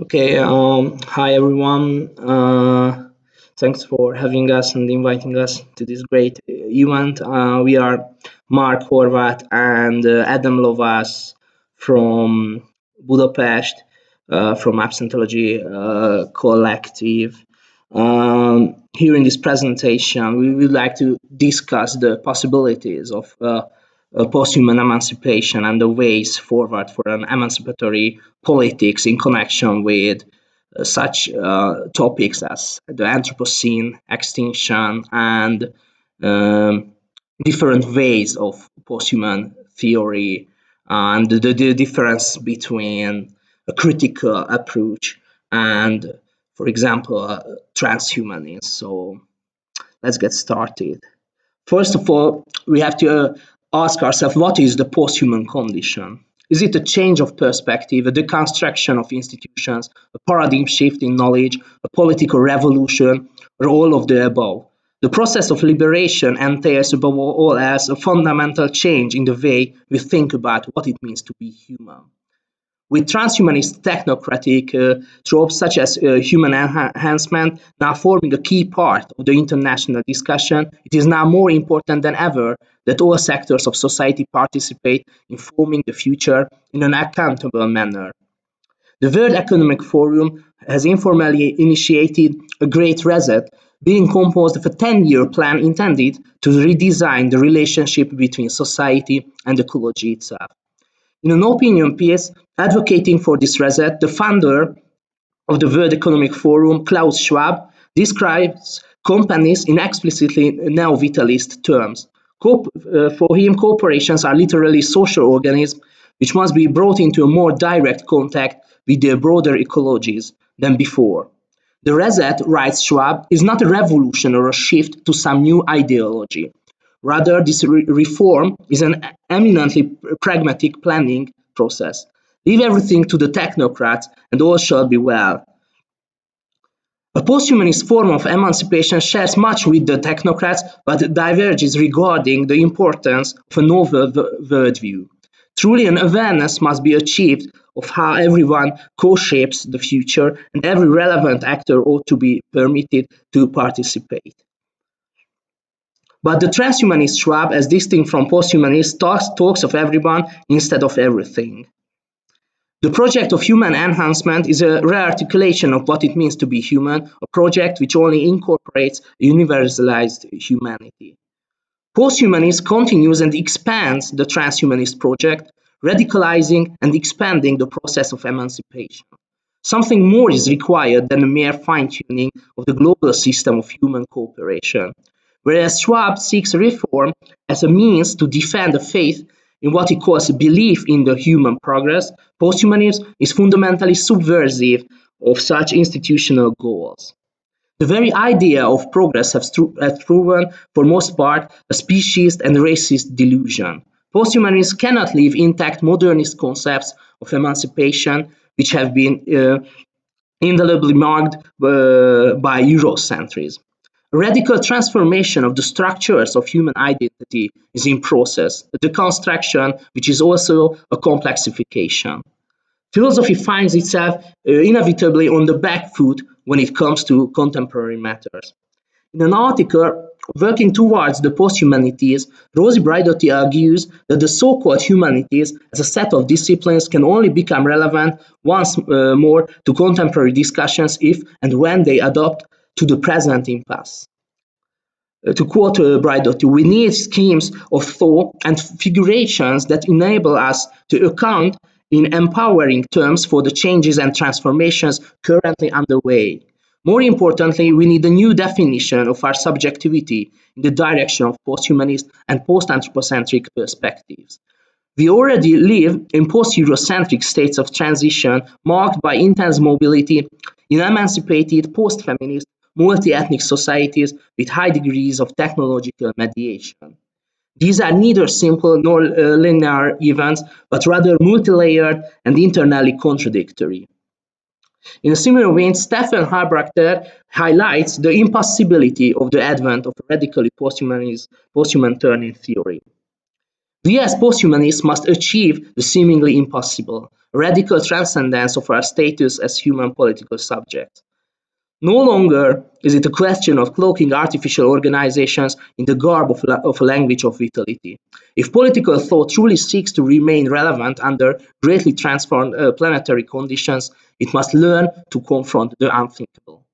Okay, hi everyone. Thanks for having us and inviting us to this great event. We are Márk, Horváth, and Adam Lovasz from Budapest, from Absentology collective. Here in this presentation, we would like to discuss the possibilities of post-human emancipation and the ways forward for an emancipatory politics in connection with such topics as the Anthropocene, extinction, and um, different ways of posthuman theory, and the difference between a critical approach and, for example, transhumanism. So let's get started. First of all, we have to ask ourselves, what is the post-human condition? Is it a change of perspective, a deconstruction of institutions, a paradigm shift in knowledge, a political revolution, or all of the above? The process of liberation entails, above all else, a fundamental change in the way we think about what it means to be human. With transhumanist technocratic tropes such as human enhancement now forming a key part of the international discussion, it is now more important than ever that all sectors of society participate in forming the future in an accountable manner. The World Economic Forum has informally initiated a Great Reset, being composed of a 10-year plan intended to redesign the relationship between society and ecology itself. In an opinion piece advocating for this reset, the founder of the World Economic Forum, Klaus Schwab, describes companies in explicitly neo-vitalist terms. For him, corporations are literally social organisms which must be brought into a more direct contact with their broader ecologies than before. The reset, writes Schwab, is not a revolution or a shift to some new ideology. Rather, this reform is an eminently pragmatic planning process. Leave everything to the technocrats and all shall be well. A posthumanist form of emancipation shares much with the technocrats, but diverges regarding the importance of a novel worldview. Truly, an awareness must be achieved of how everyone co-shapes the future, and every relevant actor ought to be permitted to participate. But the transhumanist Schwab, as distinct from posthumanist, talks of everyone instead of everything. The project of human enhancement is a re-articulation of what it means to be human, a project which only incorporates universalized humanity. Posthumanist continues and expands the transhumanist project, radicalizing and expanding the process of emancipation. Something more is required than a mere fine-tuning of the global system of human cooperation. Whereas Schwab seeks reform as a means to defend a faith in what he calls a belief in the human progress, posthumanism is fundamentally subversive of such institutional goals. The very idea of progress has proven, for most part, a speciesist and racist delusion. Posthumanists cannot leave intact modernist concepts of emancipation, which have been indelibly marked by Eurocentrism. A radical transformation of the structures of human identity is in process, a deconstruction which is also a complexification. Philosophy finds itself inevitably on the back foot when it comes to contemporary matters. In an article working towards the posthumanities, Rosie Braidotti argues that the so-called humanities as a set of disciplines can only become relevant once more to contemporary discussions if and when they adopt to the present impasse. To quote Braidotti, we need schemes of thought and figurations that enable us to account in empowering terms for the changes and transformations currently underway. More importantly, we need a new definition of our subjectivity in the direction of posthumanist and post-anthropocentric perspectives. We already live in post-Eurocentric states of transition marked by intense mobility in emancipated post-feminist multi-ethnic societies with high degrees of technological mediation. These are neither simple nor linear events, but rather multi-layered and internally contradictory. In a similar vein, Stefan Harbrachter highlights the impossibility of the advent of a radically posthuman turn in theory. We as posthumanists must achieve the seemingly impossible, a radical transcendence of our status as human political subjects. No longer is it a question of cloaking artificial organizations in the garb of a language of vitality. If political thought truly seeks to remain relevant under greatly transformed planetary conditions, it must learn to confront the unthinkable.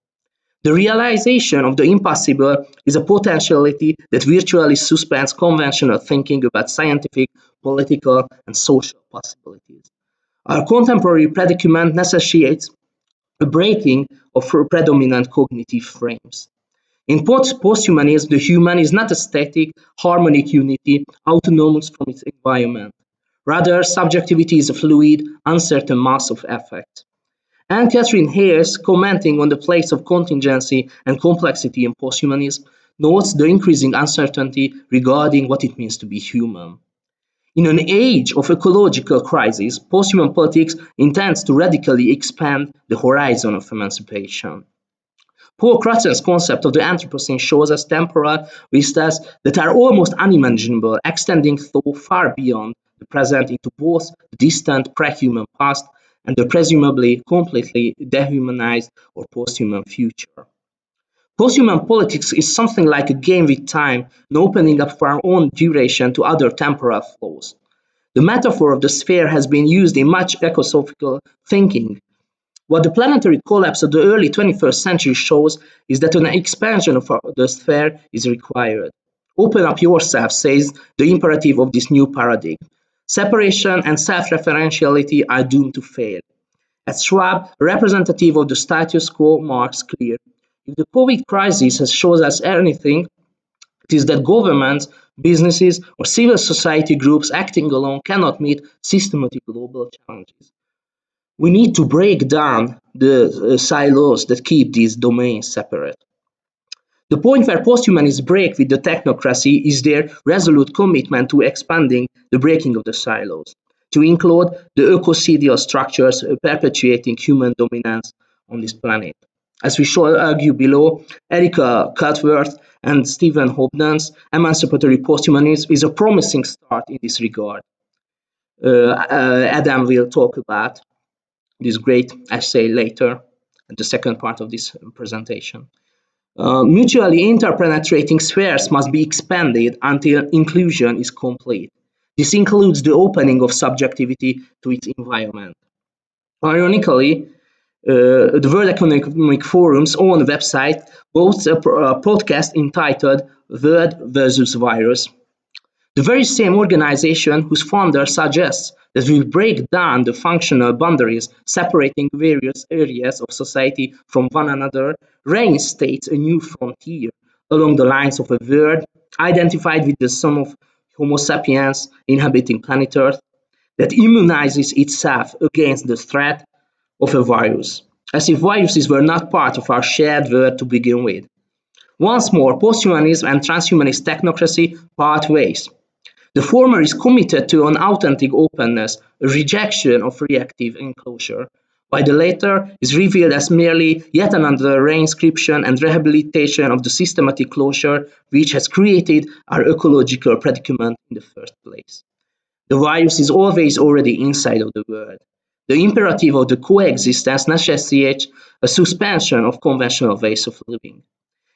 The realization of the impossible is a potentiality that virtually suspends conventional thinking about scientific, political, and social possibilities. Our contemporary predicament necessitates a breaking of predominant cognitive frames. In posthumanism, the human is not a static, harmonic unity autonomous from its environment. Rather, subjectivity is a fluid, uncertain mass of affect. Anne Catherine Hayes, commenting on the place of contingency and complexity in posthumanism, notes the increasing uncertainty regarding what it means to be human. In an age of ecological crisis, posthuman politics intends to radically expand the horizon of emancipation. Paul Crutton's concept of the Anthropocene shows us temporal vistas that are almost unimaginable, extending so far beyond the present into both the distant pre-human past and the presumably completely dehumanized or posthuman future. Posthuman politics is something like a game with time and opening up for our own duration to other temporal flows. The metaphor of the sphere has been used in much ecosophical thinking. What the planetary collapse of the early 21st century shows is that an expansion of the sphere is required. Open up yourself, says the imperative of this new paradigm. Separation and self-referentiality are doomed to fail. As Schwab, a representative of the status quo, marks clear. If the COVID crisis has shown us anything, it is that governments, businesses, or civil society groups acting alone cannot meet systematic global challenges. We need to break down the silos that keep these domains separate. The point where posthumanists break with the technocracy is their resolute commitment to expanding the breaking of the silos, to include the ecocidial structures perpetuating human dominance on this planet. As we shall argue below, Erica Cutworth and Stephen Hobden's emancipatory posthumanism is a promising start in this regard. Adam will talk about this great essay later, at the second part of this presentation. Mutually interpenetrating spheres must be expanded until inclusion is complete. This includes the opening of subjectivity to its environment. Ironically, the World Economic Forum's own website boasts a podcast entitled World versus Virus. The very same organization whose founder suggests that we break down the functional boundaries separating various areas of society from one another reinstates a new frontier along the lines of a world identified with the sum of Homo sapiens inhabiting planet Earth that immunizes itself against the threat of a virus, as if viruses were not part of our shared world to begin with. Once more, posthumanism and transhumanist technocracy part ways. The former is committed to an authentic openness, a rejection of reactive enclosure, while the latter is revealed as merely yet another reinscription and rehabilitation of the systematic closure which has created our ecological predicament in the first place. The virus is always already inside of the world. The imperative of the coexistence necessitates a suspension of conventional ways of living.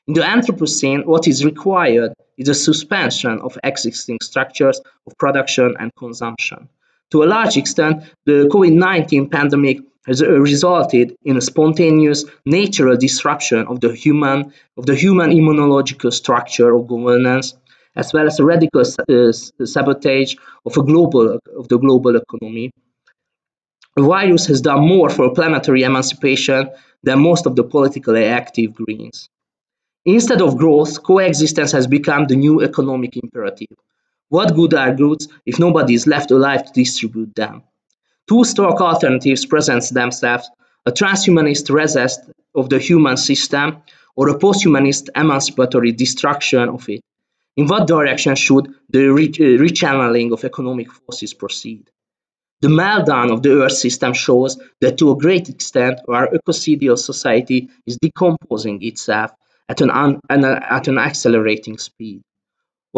In the Anthropocene, what is required is a suspension of existing structures of production and consumption. To a large extent, the COVID-19 pandemic has resulted in a spontaneous, natural disruption of the human immunological structure of governance, as well as a radical sabotage of the global economy. The virus has done more for planetary emancipation than most of the politically active Greens. Instead of growth, coexistence has become the new economic imperative. What good are goods if nobody is left alive to distribute them? Two stark alternatives present themselves: a transhumanist resist of the human system or a posthumanist emancipatory destruction of it. In what direction should the rechanneling of economic forces proceed? The meltdown of the Earth system shows that to a great extent our ecocidial society is decomposing itself at an accelerating speed.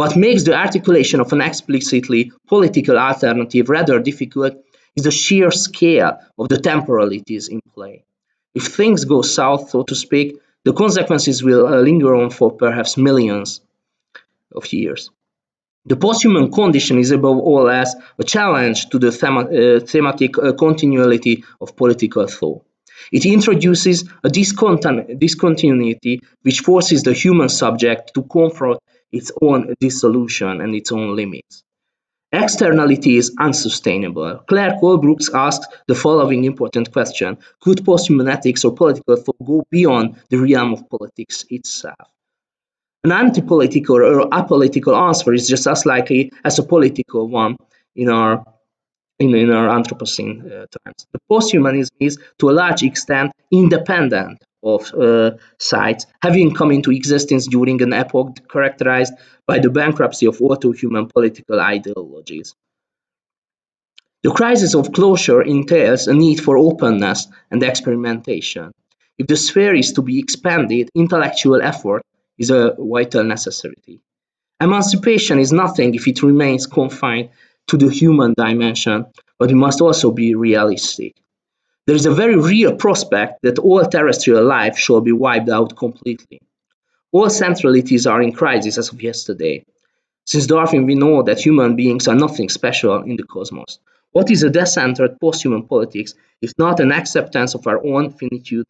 What makes the articulation of an explicitly political alternative rather difficult is the sheer scale of the temporalities in play. If things go south, so to speak, the consequences will linger on for perhaps millions of years. The posthuman condition is above all else a challenge to the thematic continuity of political thought. It introduces a discontinuity which forces the human subject to confront its own dissolution and its own limits. Externality is unsustainable. Claire Colbrooks asks the following important question: could posthuman ethics or political thought go beyond the realm of politics itself? An anti-political or apolitical answer is just as likely as a political one in our Anthropocene times. The posthumanism is, to a large extent, independent of sites, having come into existence during an epoch characterized by the bankruptcy of auto-human political ideologies. The crisis of closure entails a need for openness and experimentation. If the sphere is to be expanded, intellectual effort is a vital necessity. Emancipation is nothing if it remains confined to the human dimension, but we must also be realistic. There is a very real prospect that all terrestrial life shall be wiped out completely. All centralities are in crisis as of yesterday. Since Darwin, we know that human beings are nothing special in the cosmos. What is a decentered posthuman politics if not an acceptance of our own finitude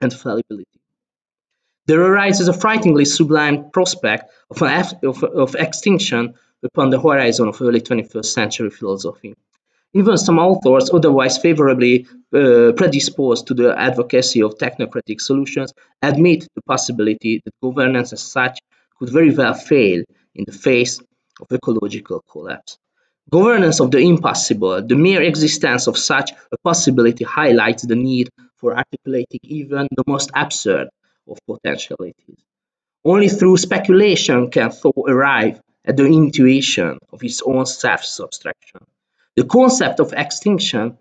and fallibility? There arises a frighteningly sublime prospect of extinction upon the horizon of early 21st century philosophy. Even some authors, otherwise favorably predisposed to the advocacy of technocratic solutions, admit the possibility that governance as such could very well fail in the face of ecological collapse. Governance of the impossible, the mere existence of such a possibility highlights the need for articulating even the most absurd of potentialities. Only through speculation can thought arrive at the intuition of its own self-subtraction. The concept of extinction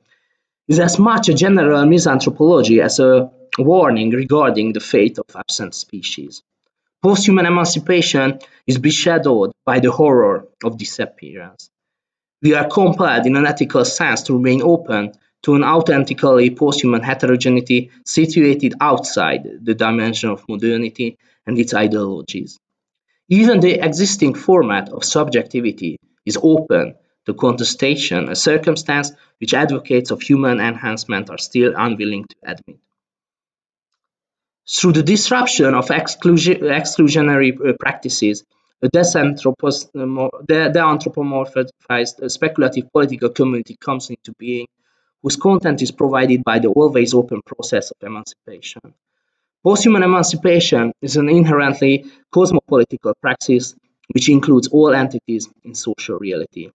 is as much a general misanthropology as a warning regarding the fate of absent species. Posthuman emancipation is beshadowed by the horror of disappearance. We are compelled in an ethical sense to remain open to an authentically posthuman heterogeneity situated outside the dimension of modernity and its ideologies. Even the existing format of subjectivity is open to contestation, a circumstance which advocates of human enhancement are still unwilling to admit. Through the disruption of exclusionary practices, a de-anthropomorphized speculative political community comes into being, whose content is provided by the always open process of emancipation. Posthuman emancipation is an inherently cosmopolitical praxis which includes all entities in social reality.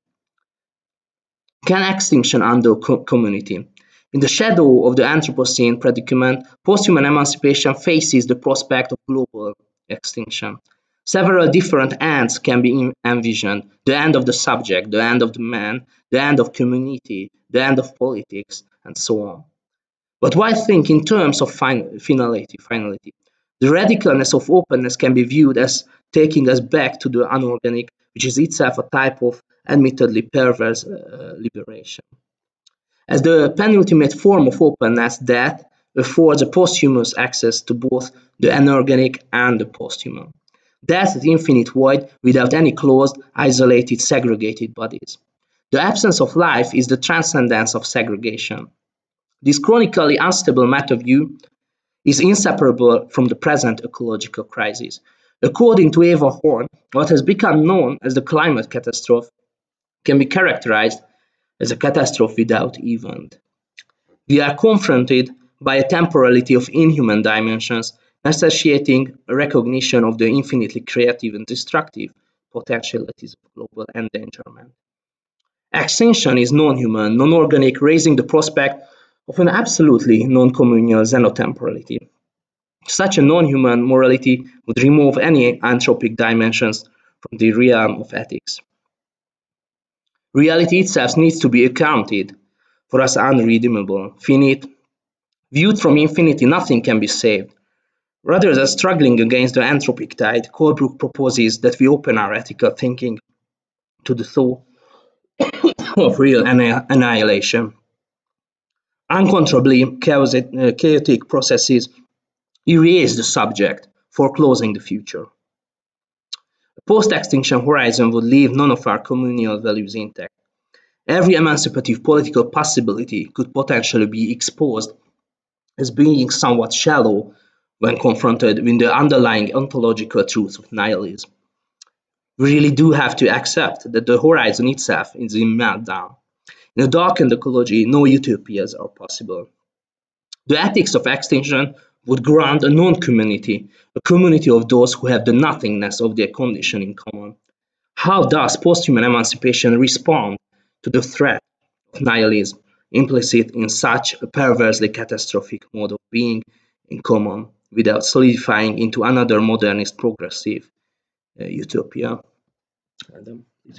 Can extinction undo community? In the shadow of the Anthropocene predicament, posthuman emancipation faces the prospect of global extinction. Several different ends can be envisioned: the end of the subject, the end of the man, the end of community, the end of politics, and so on. But why think in terms of finality? The radicalness of openness can be viewed as taking us back to the unorganic, which is itself a type of admittedly perverse liberation. As the penultimate form of openness, death affords a posthumous access to both the inorganic and the posthuman. Death is infinite void without any closed, isolated, segregated bodies. The absence of life is the transcendence of segregation. This chronically unstable meta-view is inseparable from the present ecological crisis. According to Eva Horn, what has become known as the climate catastrophe can be characterized as a catastrophe without event. We are confronted by a temporality of inhuman dimensions, necessitating a recognition of the infinitely creative and destructive potentialities of global endangerment. Extinction is non-human, non-organic, raising the prospect of an absolutely non-communal xenotemporality. Such a non-human morality would remove any anthropic dimensions from the realm of ethics. Reality itself needs to be accounted for as unredeemable, finite. Viewed from infinity, nothing can be saved. Rather than struggling against the anthropic tide, Colebrook proposes that we open our ethical thinking to the thought of real annihilation. Uncontrollably chaotic processes erase the subject, foreclosing the future. A post-extinction horizon would leave none of our communal values intact. Every emancipative political possibility could potentially be exposed as being somewhat shallow when confronted with the underlying ontological truths of nihilism. We really do have to accept that the horizon itself is in meltdown. In a darkened ecology, no utopias are possible. The ethics of extinction would grant a non-community, a community of those who have the nothingness of their condition in common. How does posthuman emancipation respond to the threat of nihilism implicit in such a perversely catastrophic mode of being in common without solidifying into another modernist progressive utopia? Adam, please.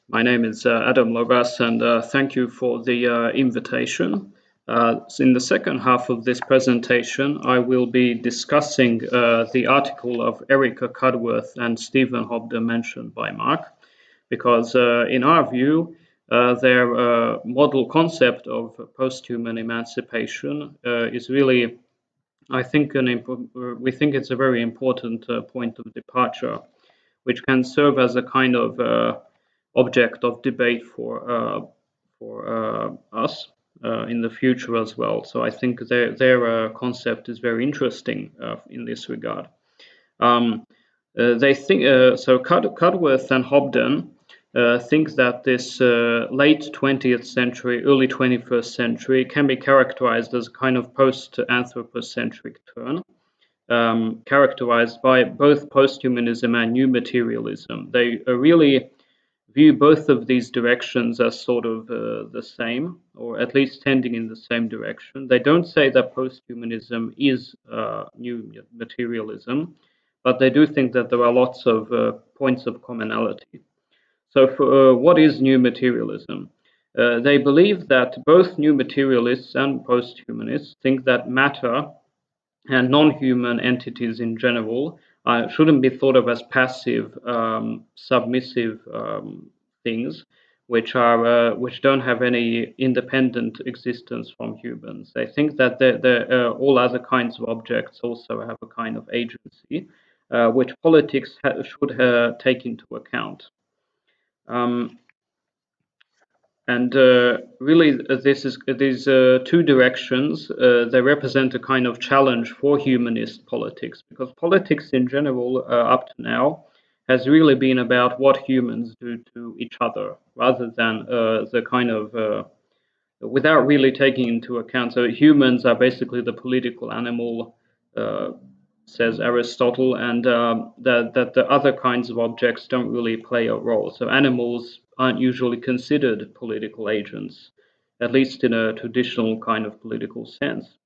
My name is Adam Lovasz, and thank you for the invitation. In the second half of this presentation, I will be discussing the article of Erica Cudworth and Stephen Hobden mentioned by Márk, because in our view, their model concept of posthuman emancipation is really, I think, we think it's a very important point of departure, which can serve as a kind of object of debate for us in the future as well. So I think their concept is very interesting in this regard. They think so. Cudworth and Hobden think that this late 20th century, early 21st century can be characterized as a kind of post-anthropocentric turn. Characterized by both posthumanism and new materialism. They really view both of these directions as sort of the same, or at least tending in the same direction. They don't say that posthumanism is new materialism, but they do think that there are lots of points of commonality. So for, what is new materialism? They believe that both new materialists and posthumanists think that matter and non-human entities in general shouldn't be thought of as passive, submissive things, which don't have any independent existence from humans. They think that all other kinds of objects also have a kind of agency, which politics should take into account. And really, these two directions, they represent a kind of challenge for humanist politics, because politics in general, up to now, has really been about what humans do to each other, rather than the kind of, without really taking into account. So humans are basically the political animal, says Aristotle, and that the other kinds of objects don't really play a role. So animals aren't usually considered political agents, at least in a traditional kind of political sense.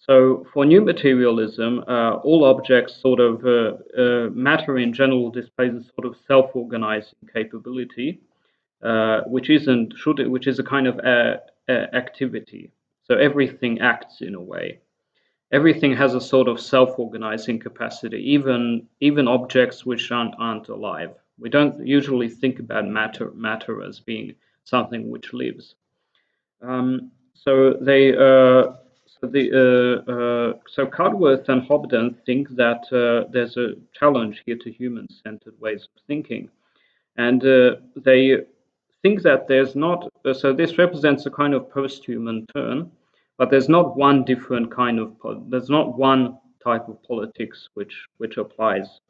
So for new materialism, all objects sort of matter in general displays a sort of self-organizing capability, which is a kind of activity. So everything acts in a way. Everything has a sort of self-organizing capacity, even objects which aren't alive. We don't usually think about matter as being something which lives. So Cudworth and Hobden think that there's a challenge here to human-centered ways of thinking, and they think that there's not. So this represents a kind of post-human turn. But there's not one different kind of, there's not one type of politics which applies.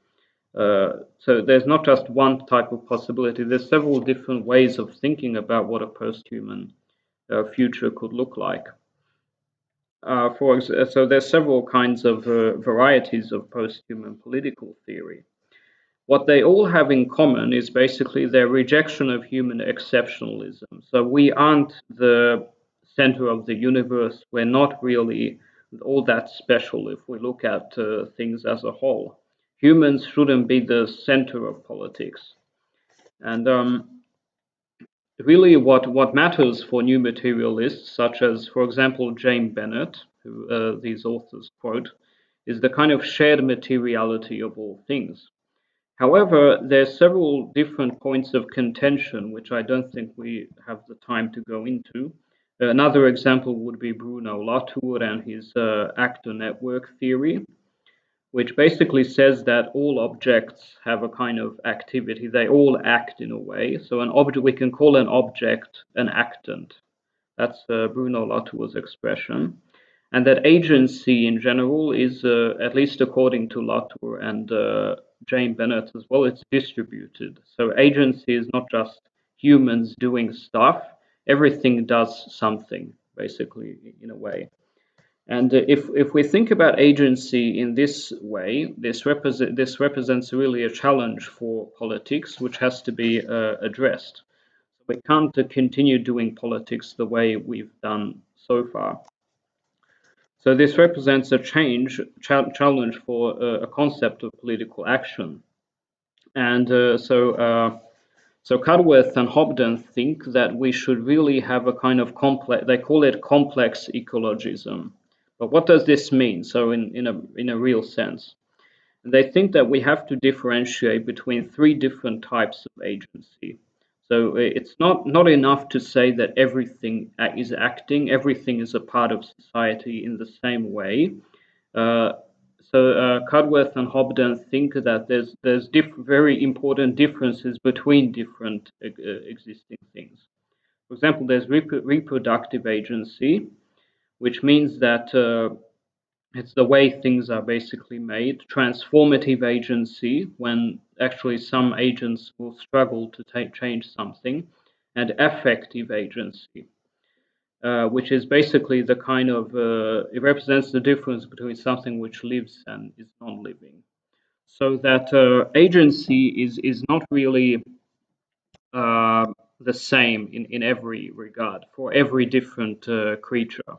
So there's not just one type of possibility. There's several different ways of thinking about what a post-human future could look like. So there's several kinds of varieties of post-human political theory. What they all have in common is basically their rejection of human exceptionalism. So we aren't the center of the universe. We're not really all that special if we look at things as a whole. Humans shouldn't be the center of politics. And really what matters for new materialists, such as, for example, James Bennett, who these authors quote, is the kind of shared materiality of all things. However, there are several different points of contention, which I don't think we have the time to go into. Another example would be Bruno Latour and his actor network theory, which basically says that all objects have a kind of activity. They all act in a way. So an object, we can call an object an actant. That's Bruno Latour's expression. And that agency in general is, at least according to Latour and James Bennett as well, it's distributed. So agency is not just humans doing stuff. Everything does something, basically, in a way. And if we think about agency in this way, this represents really a challenge for politics, which has to be addressed. We can't continue doing politics the way we've done so far. So this represents a challenge for a concept of political action. And so Cudworth and Hobden think that we should really have a kind of complex, they call it complex ecologism. But what does this mean? So in a real sense, they think that we have to differentiate between three different types of agency. So it's not enough to say that everything is acting, everything is a part of society in the same way. Cudworth and Hobden think that there's very important differences between different existing things. For example, there's reproductive agency, which means that it's the way things are basically made. Transformative agency, when actually some agents will struggle to change something. And affective agency, which is basically the kind of, it represents the difference between something which lives and is non-living. So that agency is not really the same in every regard for every different creature.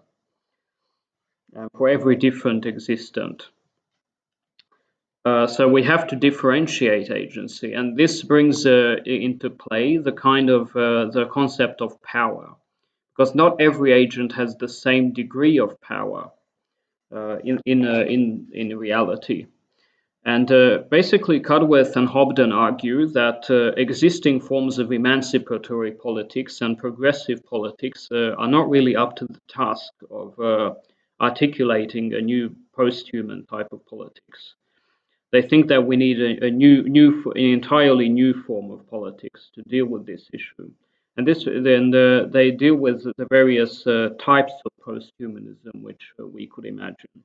For every different existent. So we have to differentiate agency, and this brings into play the kind of the concept of power, because not every agent has the same degree of power in reality. And basically, Cudworth and Hobden argue that existing forms of emancipatory politics and progressive politics are not really up to the task of articulating a new post-human type of politics. They think that we need an entirely new form of politics to deal with this issue. And they deal with the various types of post-humanism which we could imagine.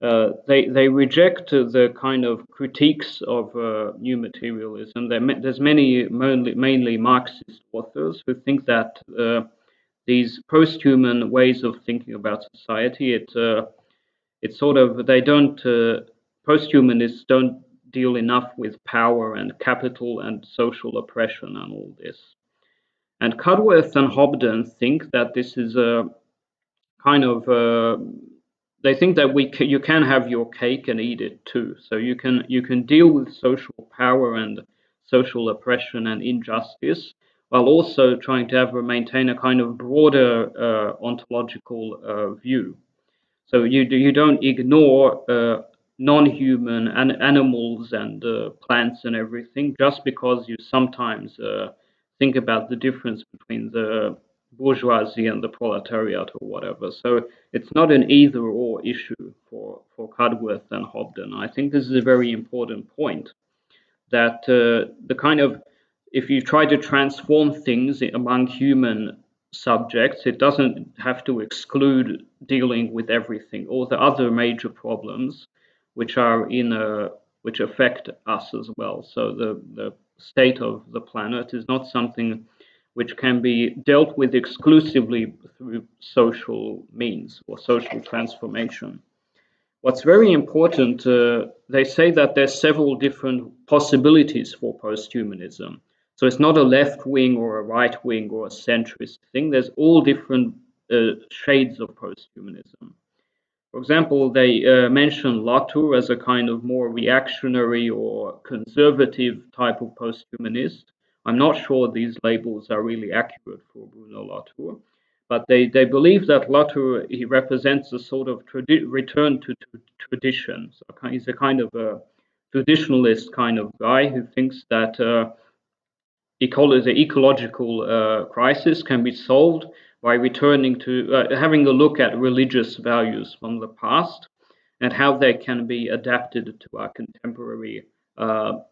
They reject the kind of critiques of new materialism. There's mainly Marxist authors who think that these post-human ways of thinking about society, it's sort of, they don't, post-humanists don't deal enough with power and capital and social oppression and all this. And Cudworth and Hobden think that this is a kind of, they think that you can have your cake and eat it too. So you can deal with social power and social oppression and injustice, while also trying to maintain a kind of broader ontological view. So you don't ignore non-human animals and plants and everything just because you sometimes think about the difference between the bourgeoisie and the proletariat or whatever. So it's not an either-or issue for Cudworth and Hobden. I think this is a very important point, that the kind of, if you try to transform things among human subjects, it doesn't have to exclude dealing with everything, all the other major problems which are which affect us as well. So the state of the planet is not something which can be dealt with exclusively through social means or social transformation. What's very important, they say that there's several different possibilities for posthumanism. So it's not a left wing or a right wing or a centrist thing. There's all different shades of posthumanism. For example, they mention Latour as a kind of more reactionary or conservative type of posthumanist, I'm not sure these labels are really accurate for Bruno Latour, but they believe that Latour, he represents a sort of return to tradition. So he's a kind of a traditionalist kind of guy who thinks that the ecological crisis can be solved by returning to having a look at religious values from the past and how they can be adapted to our contemporary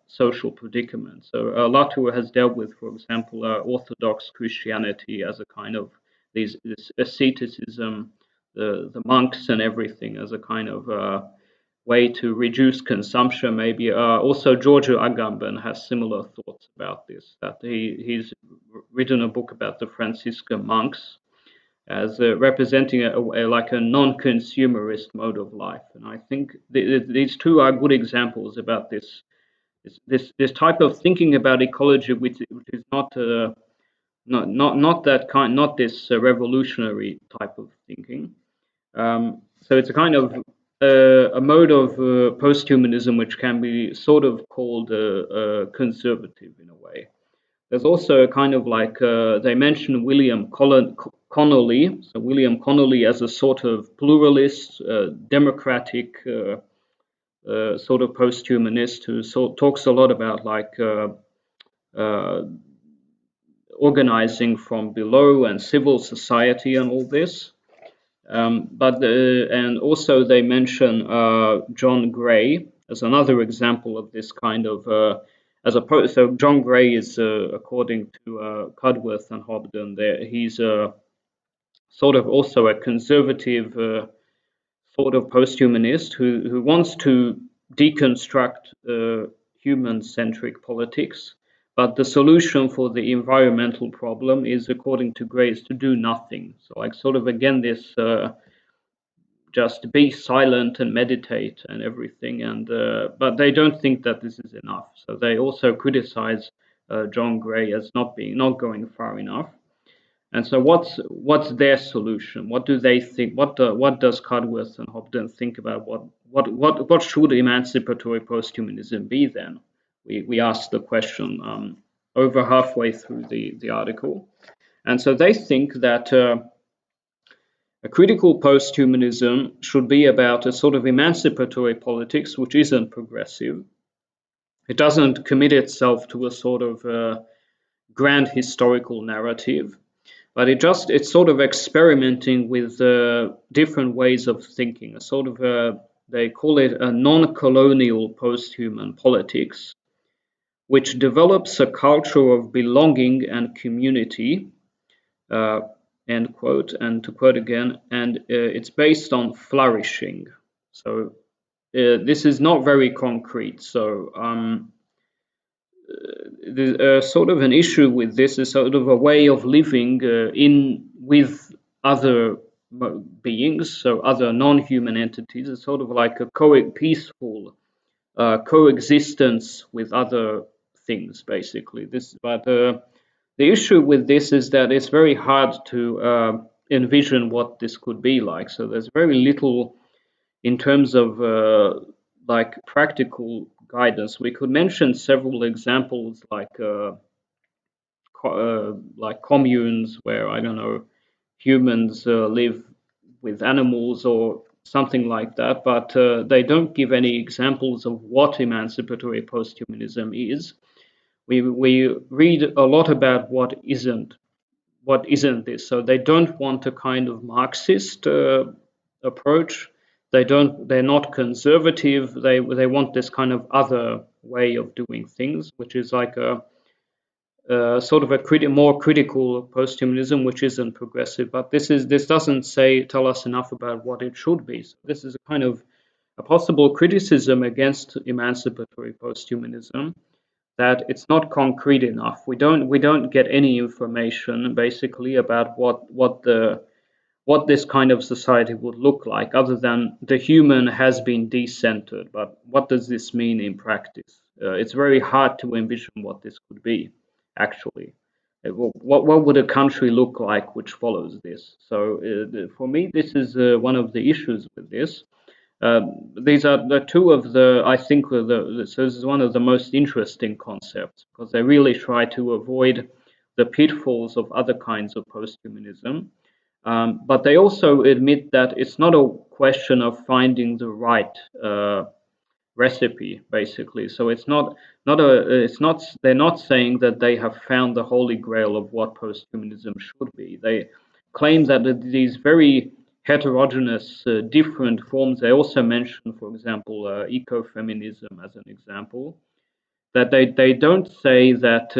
social predicament. So Latour has dealt with, for example, Orthodox Christianity as a kind of this asceticism, the monks and everything as a kind of way to reduce consumption. Maybe also Giorgio Agamben has similar thoughts about this. That he's written a book about the Franciscan monks as representing like a non-consumerist mode of life, and I think these two are good examples about this type of thinking about ecology, which is not that kind, not this revolutionary type of thinking. So it's a kind of a mode of posthumanism which can be sort of called conservative in a way. There's also a kind of like they mention William Connolly. So William Connolly as a sort of pluralist, democratic sort of posthumanist who talks a lot about like organizing from below and civil society and all this. And also they mention John Gray as another example of this kind of so John Gray is according to Cudworth and Hobden, he's sort of also a conservative sort of posthumanist who wants to deconstruct human-centric politics. But the solution for the environmental problem is, according to Gray, is to do nothing. So, like, sort of again, this just be silent and meditate and everything. And but they don't think that this is enough. So they also criticize John Gray as not going far enough. And so, what's their solution? What do they think? What does Cudworth and Hobden think about what should emancipatory posthumanism be then? We asked the question over halfway through the article, and so they think that a critical posthumanism should be about a sort of emancipatory politics which isn't progressive. It doesn't commit itself to a sort of grand historical narrative, but it's sort of experimenting with different ways of thinking, a sort of they call it a non-colonial posthuman politics, which develops a culture of belonging and community, end quote, and to quote again, and it's based on flourishing. So this is not very concrete. So sort of an issue with this is sort of a way of living with other beings, so other non-human entities. It's sort of like a peaceful coexistence with other things, basically. But the issue with this is that it's very hard to envision what this could be like. So there's very little in terms of like practical guidance. We could mention several examples like communes where, I don't know, humans live with animals or something like that, but they don't give any examples of what emancipatory posthumanism is. We read a lot about what isn't this. So they don't want a kind of Marxist approach. They're not conservative. They want this kind of other way of doing things, which is like a sort of a more critical posthumanism, which isn't progressive. But this doesn't tell us enough about what it should be. So this is a kind of a possible criticism against emancipatory posthumanism, that it's not concrete enough. We don't get any information basically about what this kind of society would look like, other than the human has been decentered. But what does this mean in practice? It's very hard to envision what this could be, actually. What would a country look like which follows this? So for me, this is one of the issues with this. These are the two of the, I think, so this is one of the most interesting concepts, because they really try to avoid the pitfalls of other kinds of posthumanism. But they also admit that it's not a question of finding the right recipe, basically. So it's not they're not saying that they have found the holy grail of what posthumanism should be. They claim that these very heterogeneous different forms, they also mention, for example, ecofeminism as an example, that they don't say that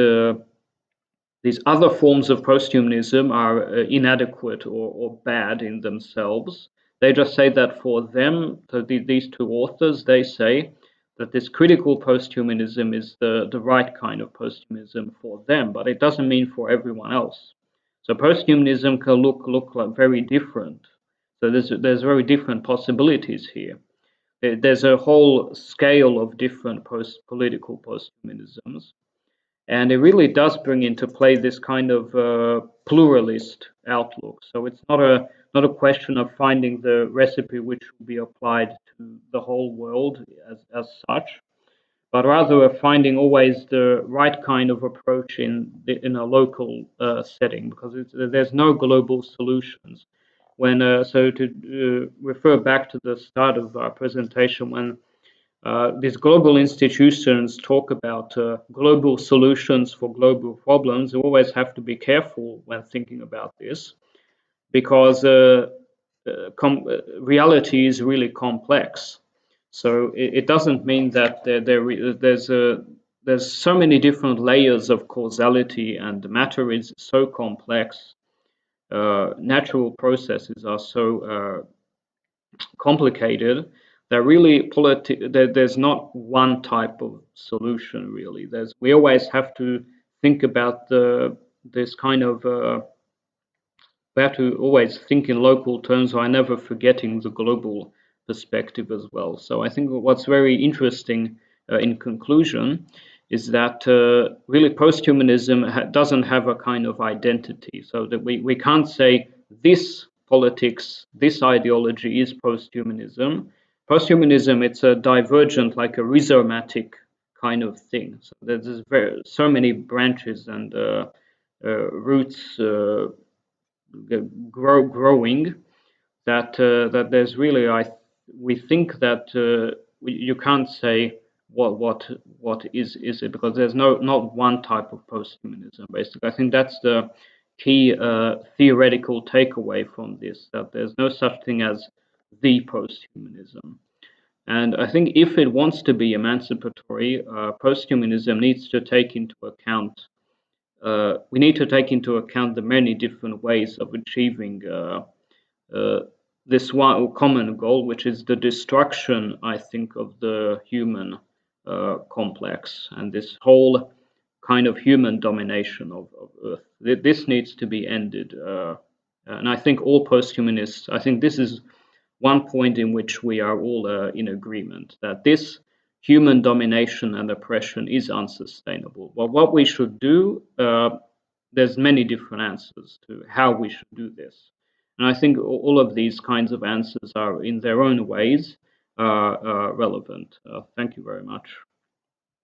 these other forms of posthumanism are inadequate or bad in themselves. They just say that for them, so these two authors, they say that this critical posthumanism is the right kind of posthumanism for them, but it doesn't mean for everyone else. So posthumanism can look like very different. So there's very different possibilities here. There's a whole scale of different political posthumanisms. And it really does bring into play this kind of pluralist outlook. So it's not a question of finding the recipe which will be applied to the whole world as such, but rather of finding always the right kind of approach in a local setting, because there's no global solutions. When so to refer back to the start of our presentation, when these global institutions talk about global solutions for global problems, you always have to be careful when thinking about this, because reality is really complex. So it doesn't mean that there's so many different layers of causality, and matter is so complex. Natural processes are so complicated. Really there's not one type of solution really. We always have to think about this kind of we have to always think in local terms while never forgetting the global perspective as well. So I think what's very interesting in conclusion is that really posthumanism doesn't have a kind of identity, so that we can't say this politics, this ideology is posthumanism. Posthumanism, it's a divergent, like a rhizomatic kind of thing. So there's so many branches and roots growing that there's really we think that you can't say what is it, because there's not one type of posthumanism. Basically, I think that's the key theoretical takeaway from this, that there's no such thing as the posthumanism. And I think if it wants to be emancipatory, posthumanism needs to take into account we need to take into account the many different ways of achieving this one common goal, which is the destruction, I think, of the human complex and this whole kind of human domination of Earth. This needs to be ended. And I think all posthumanists, I think this is one point in which we are all in agreement, that this human domination and oppression is unsustainable. But what we should do, there's many different answers to how we should do this. And I think all of these kinds of answers are, in their own ways, relevant. Thank you very much.